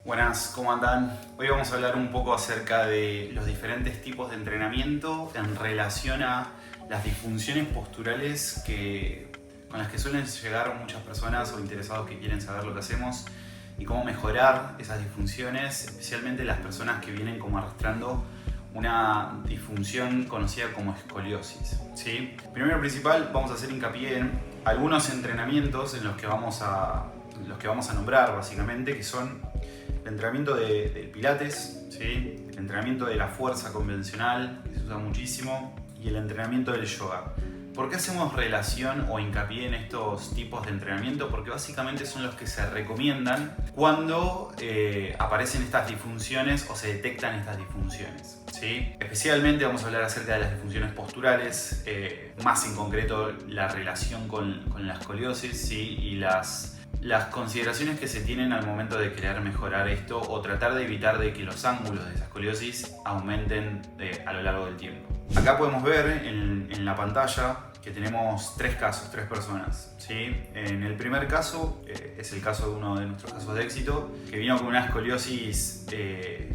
Buenas, ¿cómo andan? Hoy vamos a hablar un poco acerca de los diferentes tipos de entrenamiento en relación a las disfunciones posturales con las que suelen llegar muchas personas o interesados que quieren saber lo que hacemos y cómo mejorar esas disfunciones, especialmente las personas que vienen como arrastrando una disfunción conocida como escoliosis, ¿sí? Primero y principal, vamos a hacer hincapié en algunos entrenamientos en los que vamos a nombrar básicamente, que son el entrenamiento del pilates, ¿sí? El entrenamiento de la fuerza convencional, que se usa muchísimo, y el entrenamiento del yoga. ¿Por qué hacemos relación o hincapié en estos tipos de entrenamiento? Porque básicamente son los que se recomiendan cuando aparecen estas disfunciones o se detectan estas disfunciones, ¿sí? Especialmente vamos a hablar acerca de las disfunciones posturales, más en concreto la relación con la escoliosis, ¿sí? Y las consideraciones que se tienen al momento de querer mejorar esto o tratar de evitar de que los ángulos de esa escoliosis aumenten a lo largo del tiempo. Acá podemos ver en la pantalla que tenemos tres personas, ¿sí? En el primer caso, es el caso de uno de nuestros casos de éxito, que vino con una escoliosis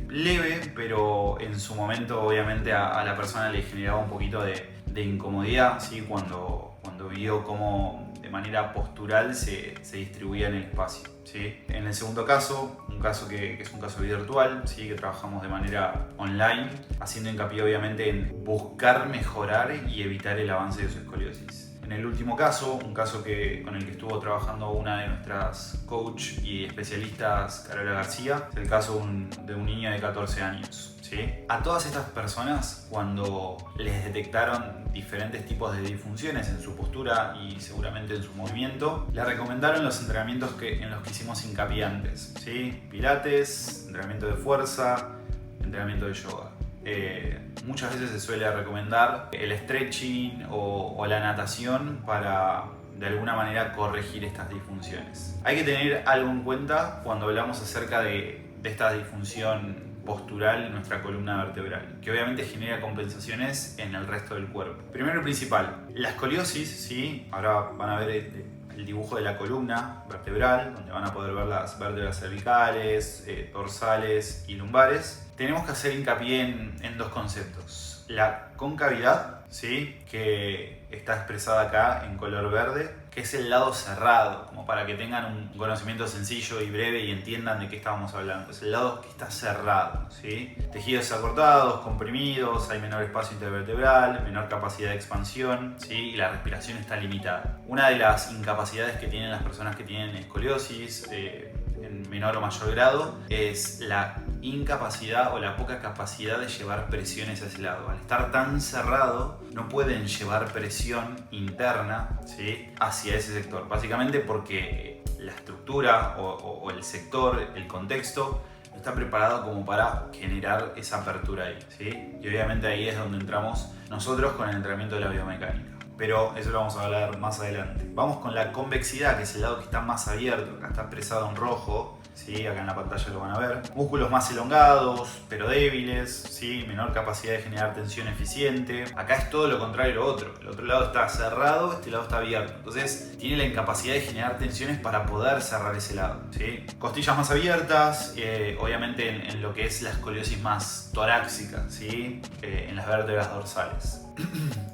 leve, pero en su momento obviamente a la persona le generaba un poquito de incomodidad, ¿sí? Cuando vio cómo de manera postural se distribuía en el espacio, ¿sí? En el segundo caso, un caso que es un caso virtual, ¿sí? Que trabajamos de manera online, haciendo hincapié obviamente en buscar mejorar y evitar el avance de su escoliosis. En el último caso, un caso con el que estuvo trabajando una de nuestras coach y especialistas, Carola García, es el caso de un niño de 14 años, ¿sí? A todas estas personas, cuando les detectaron diferentes tipos de disfunciones en su postura y seguramente en su movimiento, le recomendaron los entrenamientos en los que hicimos hincapié antes, ¿sí? Pilates, entrenamiento de fuerza, entrenamiento de yoga. Muchas veces se suele recomendar el stretching o la natación para de alguna manera corregir estas disfunciones. Hay que tener algo en cuenta cuando hablamos acerca de esta disfunción postural en nuestra columna vertebral, que obviamente genera compensaciones en el resto del cuerpo. Primero y principal, la escoliosis, ¿sí? Ahora van a ver el dibujo de la columna vertebral, donde van a poder ver las vértebras cervicales, dorsales y lumbares. Tenemos que hacer hincapié en dos conceptos. La concavidad, ¿sí? Que está expresada acá en color verde, que es el lado cerrado, como para que tengan un conocimiento sencillo y breve y entiendan de qué estábamos hablando. Es el lado que está cerrado, ¿sí? Tejidos acortados, comprimidos, hay menor espacio intervertebral, menor capacidad de expansión, ¿sí? Y la respiración está limitada. Una de las incapacidades que tienen las personas que tienen escoliosis, en menor o mayor grado, es la incapacidad o la poca capacidad de llevar presiones hacia ese lado. Al estar tan cerrado, no pueden llevar presión interna, ¿sí? Hacia ese sector, básicamente porque la estructura o el sector, el contexto, no está preparado como para generar esa apertura ahí, ¿sí? Y obviamente ahí es donde entramos nosotros con el entrenamiento de la biomecánica. Pero eso lo vamos a hablar más adelante. Vamos con la convexidad, que es el lado que está más abierto. Acá está expresado en rojo, ¿sí? Acá en la pantalla lo van a ver. Músculos más elongados, pero débiles, ¿sí? Menor capacidad de generar tensión eficiente. Acá es todo lo contrario a lo otro. El otro lado está cerrado, este lado está abierto. Entonces tiene la incapacidad de generar tensiones para poder cerrar ese lado, ¿sí? Costillas más abiertas, obviamente en lo que es la escoliosis más torácica, ¿sí? En las vértebras dorsales.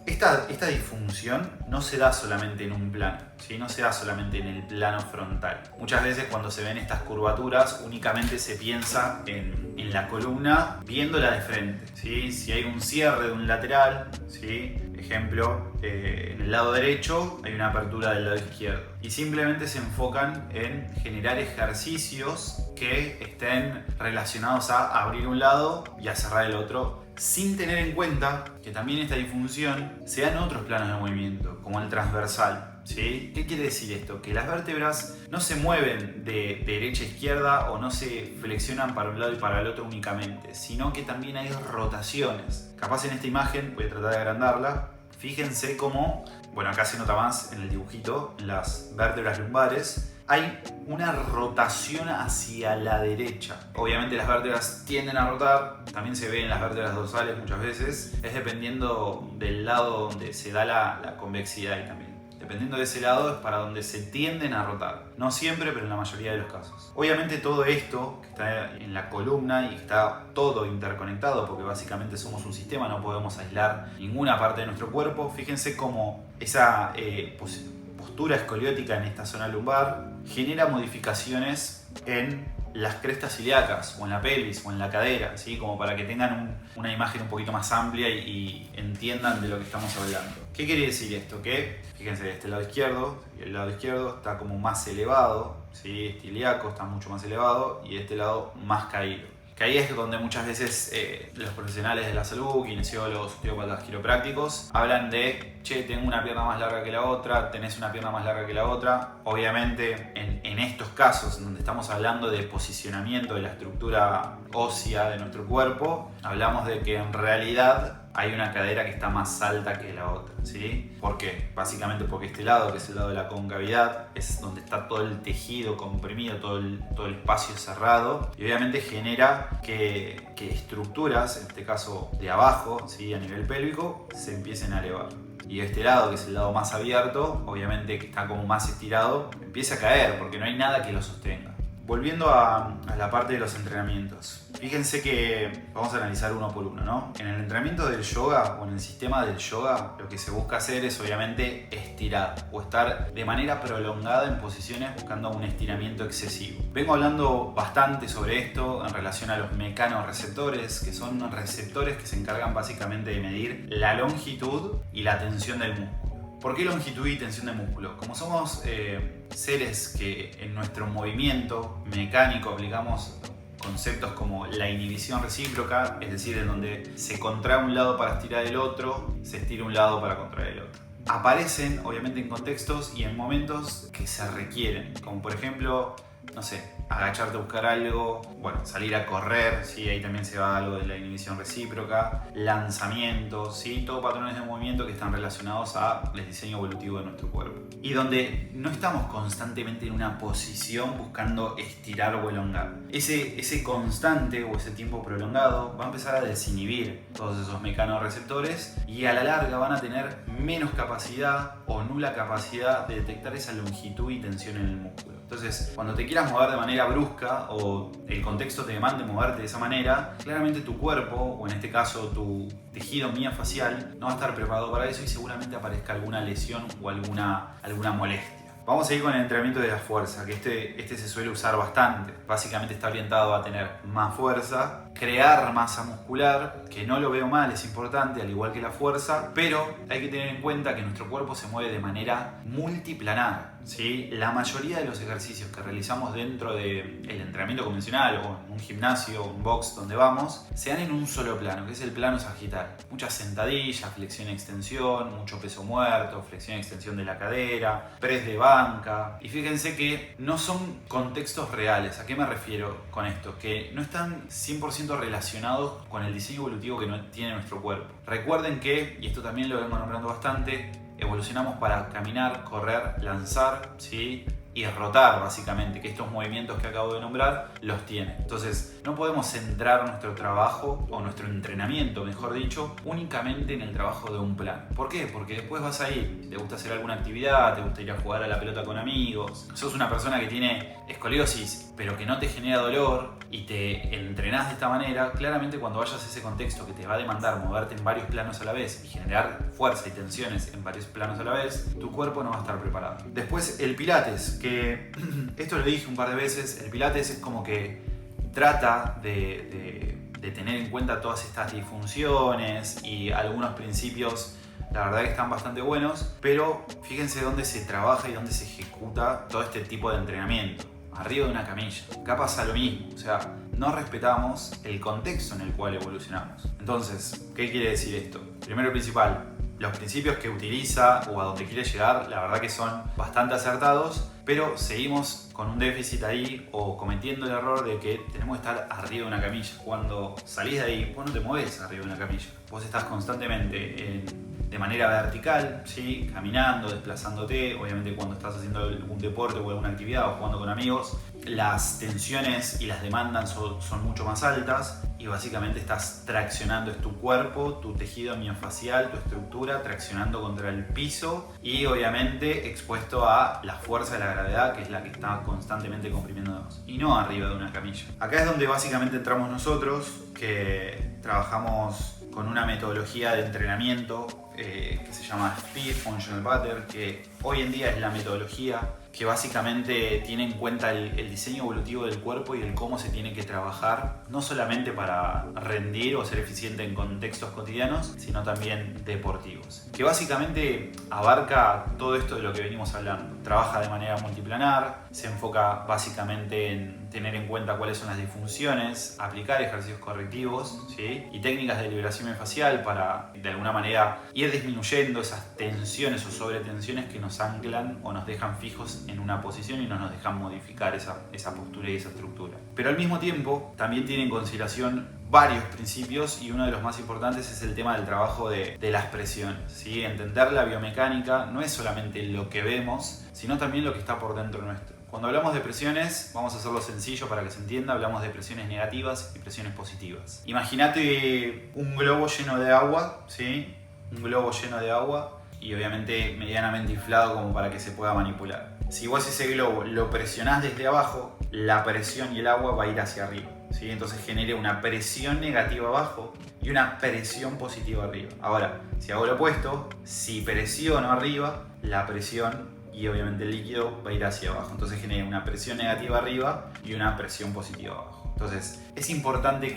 Esta disfunción no se da solamente en un plano, ¿sí? No se da solamente en el plano frontal. Muchas veces cuando se ven estas curvaturas únicamente se piensa en la columna viéndola de frente, ¿sí? Si hay un cierre de un lateral, ¿sí? Ejemplo, en el lado derecho hay una apertura del lado izquierdo y simplemente se enfocan en generar ejercicios que estén relacionados a abrir un lado y a cerrar el otro, sin tener en cuenta que también esta disfunción se da en otros planos de movimiento, como el transversal, ¿sí? ¿Qué quiere decir esto? Que las vértebras no se mueven de derecha a izquierda o no se flexionan para un lado y para el otro únicamente, sino que también hay rotaciones. Capaz en esta imagen, voy a tratar de agrandarla, fíjense cómo, bueno, acá se nota más en el dibujito, en las vértebras lumbares, hay una rotación hacia la derecha. Obviamente las vértebras tienden a rotar, también se ve en las vértebras dorsales muchas veces, es dependiendo del lado donde se da la convexidad y también dependiendo de ese lado, es para donde se tienden a rotar. No siempre, pero en la mayoría de los casos. Obviamente todo esto que está en la columna y está todo interconectado, porque básicamente somos un sistema, no podemos aislar ninguna parte de nuestro cuerpo. Fíjense cómo esa postura escoliótica en esta zona lumbar genera modificaciones en las crestas ilíacas o en la pelvis o en la cadera, ¿sí? Como para que tengan una imagen un poquito más amplia y entiendan de lo que estamos hablando. ¿Qué quiere decir esto? Que, fíjense, de este lado izquierdo, el lado izquierdo está como más elevado, ¿sí? Este ilíaco está mucho más elevado y este lado más caído. Que ahí es donde muchas veces los profesionales de la salud, kinesiólogos, osteópatas, quiroprácticos, hablan de, che, tengo una pierna más larga que la otra, tenés una pierna más larga que la otra. Obviamente, en estos casos, en donde estamos hablando de posicionamiento de la estructura ósea de nuestro cuerpo, hablamos de que en realidad hay una cadera que está más alta que la otra, ¿sí? ¿Por qué? Básicamente porque este lado, que es el lado de la concavidad, es donde está todo el tejido comprimido, todo el espacio cerrado, y obviamente genera que estructuras, en este caso de abajo, ¿sí? A nivel pélvico, se empiecen a elevar. Y este lado, que es el lado más abierto, obviamente que está como más estirado, empieza a caer porque no hay nada que lo sostenga. Volviendo a la parte de los entrenamientos. Fíjense que vamos a analizar uno por uno, ¿no? En el entrenamiento del yoga o en el sistema del yoga, lo que se busca hacer es obviamente estirar o estar de manera prolongada en posiciones buscando un estiramiento excesivo. Vengo hablando bastante sobre esto en relación a los mecanorreceptores, que son receptores que se encargan básicamente de medir la longitud y la tensión del músculo. ¿Por qué longitud y tensión de músculo? Como somos seres que en nuestro movimiento mecánico aplicamos conceptos como la inhibición recíproca, es decir, en donde se contrae un lado para estirar el otro, se estira un lado para contraer el otro. Aparecen obviamente en contextos y en momentos que se requieren, como por ejemplo, no sé, agacharte a buscar algo, bueno, salir a correr, ¿sí? Ahí también se va algo de la inhibición recíproca, lanzamientos, ¿sí? Todo patrones de movimiento que están relacionados al diseño evolutivo de nuestro cuerpo. Y donde no estamos constantemente en una posición buscando estirar o elongar. Ese constante o ese tiempo prolongado va a empezar a desinhibir todos esos mecanorreceptores y a la larga van a tener menos capacidad o nula capacidad de detectar esa longitud y tensión en el músculo. Entonces, cuando te quieras mover de manera brusca o el contexto te demande moverte de esa manera, claramente tu cuerpo, o en este caso tu tejido miofascial, no va a estar preparado para eso y seguramente aparezca alguna lesión o alguna molestia. Vamos a ir con el entrenamiento de la fuerza, que este se suele usar bastante. Básicamente está orientado a tener más fuerza, crear masa muscular, que no lo veo mal, es importante, al igual que la fuerza, pero hay que tener en cuenta que nuestro cuerpo se mueve de manera multiplanar, ¿sí? La mayoría de los ejercicios que realizamos dentro del entrenamiento convencional o en un gimnasio o un box donde vamos, se dan en un solo plano, que es el plano sagital. Muchas sentadillas, flexión y extensión, mucho peso muerto, flexión y extensión de la cadera, press de banca. Y fíjense que no son contextos reales. ¿A qué me refiero con esto? Que no están 100% relacionados con el diseño evolutivo que tiene nuestro cuerpo. Recuerden que, y esto también lo vengo nombrando bastante, evolucionamos para caminar, correr, lanzar, ¿sí? Y rotar, básicamente, que estos movimientos que acabo de nombrar los tiene. Entonces, no podemos centrar nuestro trabajo o nuestro entrenamiento, mejor dicho, únicamente en el trabajo de un plan. ¿Por qué? Porque después vas a ir, si te gusta hacer alguna actividad, te gusta ir a jugar a la pelota con amigos, sos una persona que tiene escoliosis, pero que no te genera dolor y te entrenás de esta manera, claramente cuando vayas a ese contexto que te va a demandar moverte en varios planos a la vez y generar fuerza y tensiones en varios planos a la vez, tu cuerpo no va a estar preparado. Después, el Pilates, que esto lo dije un par de veces, el Pilates es como que trata de tener en cuenta todas estas disfunciones y algunos principios, la verdad que están bastante buenos, pero fíjense dónde se trabaja y dónde se ejecuta todo este tipo de entrenamiento. Arriba de una camilla. Acá pasa lo mismo, o sea, no respetamos el contexto en el cual evolucionamos. Entonces, ¿qué quiere decir esto? Primero y principal, los principios que utiliza o a donde quiere llegar, la verdad que son bastante acertados, pero seguimos con un déficit ahí o cometiendo el error de que tenemos que estar arriba de una camilla. Cuando salís de ahí, vos no te mueves arriba de una camilla. Vos estás constantemente de manera vertical, ¿sí? Caminando, desplazándote, obviamente cuando estás haciendo algún deporte o alguna actividad o jugando con amigos, las tensiones y las demandas son mucho más altas y básicamente estás traccionando, es tu cuerpo, tu tejido miofacial, tu estructura, traccionando contra el piso y obviamente expuesto a la fuerza de la gravedad, que es la que está constantemente comprimiéndonos, y no arriba de una camilla. Acá es donde básicamente entramos nosotros, que trabajamos con una metodología de entrenamiento que se llama Speed Functional Pattern, que hoy en día es la metodología que básicamente tiene en cuenta el diseño evolutivo del cuerpo y el cómo se tiene que trabajar, no solamente para rendir o ser eficiente en contextos cotidianos, sino también deportivos. Que básicamente abarca todo esto de lo que venimos hablando. Trabaja de manera multiplanar, se enfoca básicamente en tener en cuenta cuáles son las disfunciones, aplicar ejercicios correctivos, ¿sí? Y técnicas de liberación facial para de alguna manera ir disminuyendo esas tensiones o sobretensiones que nos anclan o nos dejan fijos en una posición y no nos dejan modificar esa postura y esa estructura. Pero al mismo tiempo también tiene en consideración varios principios y uno de los más importantes es el tema del trabajo de las presiones, ¿sí? Entender la biomecánica no es solamente lo que vemos, sino también lo que está por dentro nuestro. Cuando hablamos de presiones, vamos a hacerlo sencillo para que se entienda, hablamos de presiones negativas y presiones positivas. Imagínate un globo lleno de agua, ¿sí? Un globo lleno de agua y obviamente medianamente inflado como para que se pueda manipular. Si vos ese globo lo presionás desde abajo, la presión y el agua va a ir hacia arriba, ¿sí? Entonces genera una presión negativa abajo y una presión positiva arriba. Ahora, si hago lo opuesto, si presiono arriba, la presión y obviamente el líquido va a ir hacia abajo. Entonces genera una presión negativa arriba y una presión positiva abajo. Entonces es importante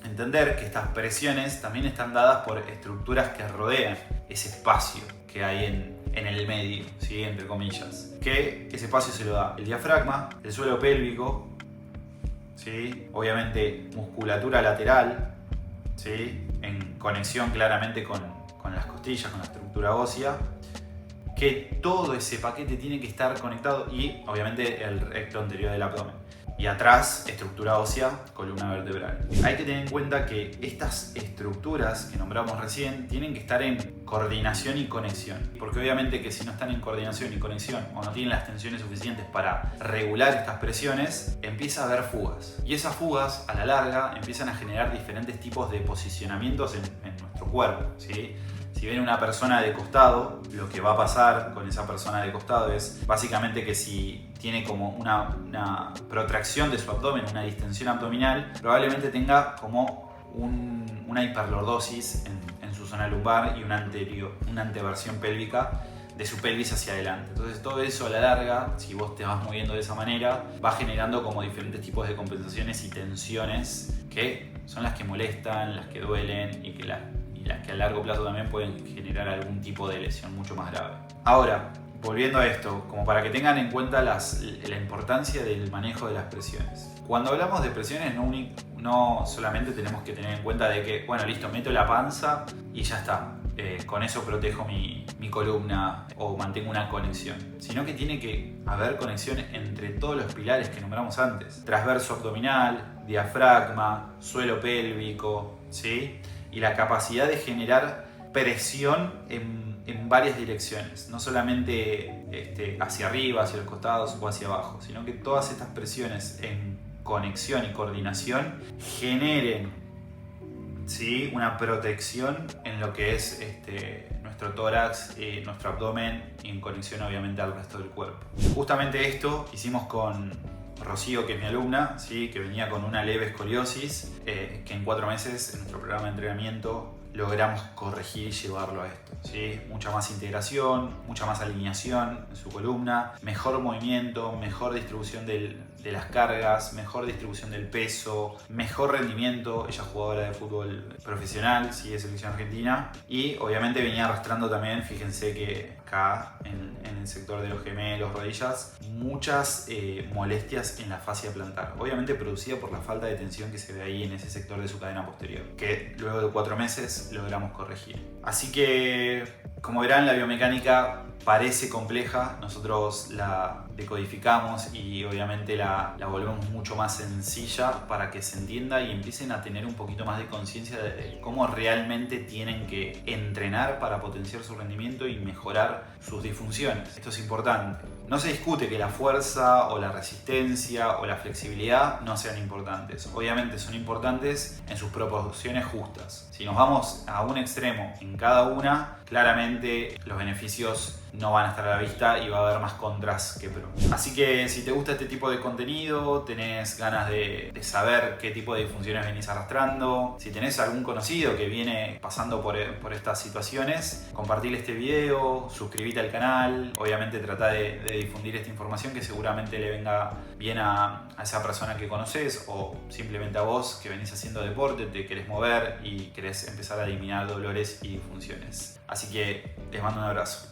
entender que estas presiones también están dadas por estructuras que rodean ese espacio que hay en el medio, ¿sí? Entre comillas. Que ese espacio se lo da el diafragma, el suelo pélvico, ¿sí? Obviamente musculatura lateral, ¿sí? En conexión claramente con las costillas, con la estructura ósea, que todo ese paquete tiene que estar conectado y obviamente el recto anterior del abdomen. Y atrás, estructura ósea, columna vertebral. Hay que tener en cuenta que estas estructuras que nombramos recién tienen que estar en coordinación y conexión. Porque obviamente que si no están en coordinación y conexión o no tienen las tensiones suficientes para regular estas presiones, empieza a haber fugas. Y esas fugas, a la larga, empiezan a generar diferentes tipos de posicionamientos en nuestro cuerpo, ¿sí? Si viene una persona de costado, lo que va a pasar con esa persona de costado es básicamente que si tiene como una protracción de su abdomen, una distensión abdominal, probablemente tenga como una hiperlordosis en su zona lumbar y una anteversión pélvica de su pelvis hacia adelante. Entonces todo eso a la larga, si vos te vas moviendo de esa manera, va generando como diferentes tipos de compensaciones y tensiones que son las que molestan, las que duelen y las que a largo plazo también pueden generar algún tipo de lesión mucho más grave. Ahora, volviendo a esto, como para que tengan en cuenta la importancia del manejo de las presiones. Cuando hablamos de presiones, no solamente tenemos que tener en cuenta de que, bueno, listo, meto la panza y ya está. Con eso protejo mi columna o mantengo una conexión, sino que tiene que haber conexión entre todos los pilares que nombramos antes: transverso abdominal, diafragma, suelo pélvico, ¿sí? Y la capacidad de generar presión en varias direcciones, no solamente hacia arriba, hacia los costados o hacia abajo, sino que todas estas presiones en conexión y coordinación generen, ¿sí? Una protección en lo que es nuestro tórax, nuestro abdomen y en conexión obviamente al resto del cuerpo. Justamente esto hicimos con Rocío, que es mi alumna, ¿sí? Que venía con una leve escoliosis, que en 4 meses en nuestro programa de entrenamiento logramos corregir y llevarlo a esto, ¿sí? Mucha más integración, mucha más alineación en su columna, mejor movimiento, mejor distribución de las cargas, mejor distribución del peso, mejor rendimiento. Ella es jugadora de fútbol profesional, ¿sí? De selección argentina, y obviamente venía arrastrando también, fíjense que acá en el sector de los gemelos, rodillas, muchas molestias en la fascia plantar, obviamente producida por la falta de tensión que se ve ahí en ese sector de su cadena posterior, que luego de 4 meses logramos corregir. Así que Como verán, la biomecánica parece compleja, nosotros la decodificamos y obviamente la volvemos mucho más sencilla para que se entienda y empiecen a tener un poquito más de conciencia de cómo realmente tienen que entrenar para potenciar su rendimiento y mejorar sus disfunciones. Esto es importante. No se discute que la fuerza o la resistencia o la flexibilidad no sean importantes. Obviamente son importantes en sus proporciones justas. Si nos vamos a un extremo en cada una, claramente los beneficios no van a estar a la vista y va a haber más contras que pros. Así que si te gusta este tipo de contenido, tenés ganas de saber qué tipo de disfunciones venís arrastrando, si tenés algún conocido que viene pasando por estas situaciones, compartile este video, suscríbete al canal, obviamente trata de difundir esta información que seguramente le venga bien a esa persona que conoces o simplemente a vos que venís haciendo deporte, te querés mover y querés empezar a eliminar dolores y disfunciones. Así que les mando un abrazo.